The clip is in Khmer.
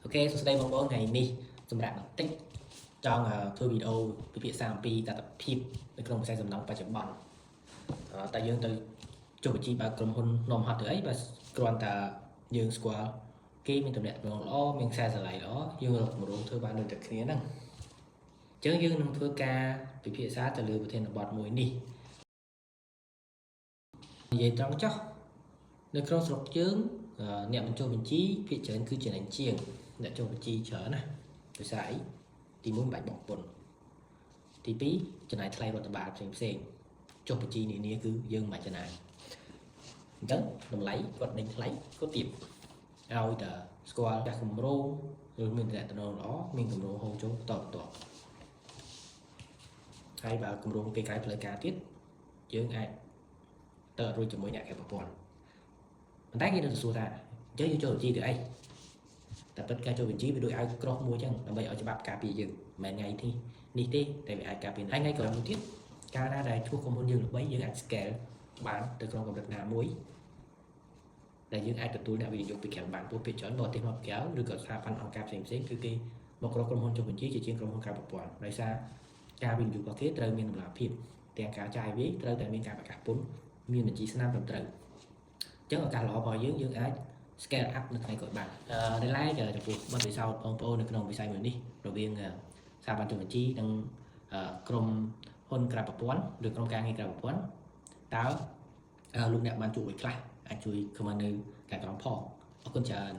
Ok, sau đây mong muốn ngày niសម្រាប់បន្តិចចង់ធ្វើវីដេអូពិភាក្សាអំពីតតិភាពនៅក្នុងវិស័យសំណង់បច្ចុប្បន្នតែយើងទៅចុះបញ្ជីបើក្រុមហ៊ុននាំហត់ទៅអីបើគ្រាន់តែយើងស្គាល់គេមានតំណែងល្អមានខ្សែស្រឡាយល្អយើងរកគម្រោងធ្វើបានដូចតែគ្នាហ្នឹងអញ្ចឹងយើងនឹងធ្វើការពិភាក្សាទៅលើប្រធានបទមួយនេះនិយាយត្រង់ចុះនៅក្នុងស្រុកយើងអ្នកបញ្ចុះបញ្ជីភាគច្រើនគឺចំណេញជាងអ្នកចុះបញ្ជីច្រើនណាដោយសារអីទី1មិនបាច់បង់ពន្ធទី2ចំណាយថ្លៃរដ្ឋបាលផ្សេងចុះបញ្ជីនានាគឺយើងមិនបាច់ចំណាយអញ្ចឹងតម្លៃគាត់ដេញថ្លៃគាត់ទៀតឲ្យតែស្គាល់ចាស់គម្រោងឬមានតំណែងល្អមានគម្រោងហូរចូលបន្តហើយបើគម្រោងគេក្រៅផ្លូវការទៀតយើងអាចទៅរួចជាមួយអ្នកកែប្រព័ន្ធប៉ុន្តែគេនឹងសួរថាអញ្ចឹងយើងចូលបញ្ជីទៅអីតែពិតការចូលបញ្ជីវាដូចឲ្យក្រោះមួយអញ្ចឹងដើម្បីឲ្យច្បាប់ការពារយើងមិនថ្ងៃនេះទេតែវាអាចការពារថ្ងៃក្រោយមួយទៀតកាលណាដែលឈ្មោះក្រុមហ៊ុនយើងល្បីយើងអាច scale បានទៅក្នុងកម្រិតណាមួយដែលយើងអាចទទួលអ្នកវិនិយោគពីក្រៅបានពួកភាគច្រើនបរទេសមកក្រៅឬក៏ស្ថាប័នអង្គការផ្សេងគឺគេមករកក្រុមហ៊ុនចុះបញ្ជីជាជាងក្រុមហ៊ុនក្រៅប្រព័ន្ធដោយសារការវិនិយោគរបស់គេត្រូវមានតម្លាភាពទាំងការចាយវាយត្រូវតែមានការប្រកាសពន្ធមានបញ្ជីស្នាមត្រឹមត្រូវអញ្ចឹងឱកាសល្អរបស់យើងអាច scale up នៅថ្ងៃក្រោយបានដែលឡែកចំពោះបទពិសោធន៍បងប្អូននៅក្នុងវិស័យមួយនេះរវាងស្ថាប័នចុះបញ្ជីនិងក្រុមហ៊ុនក្រៅប្រព័ន្ធឬក្រុមការងារក្រៅប្រព័ន្ធតើលោកអ្នកបានជួបអ្វីខ្លះអាចជួយ comment នៅខាងក្រោមផងអរគុណច្រើន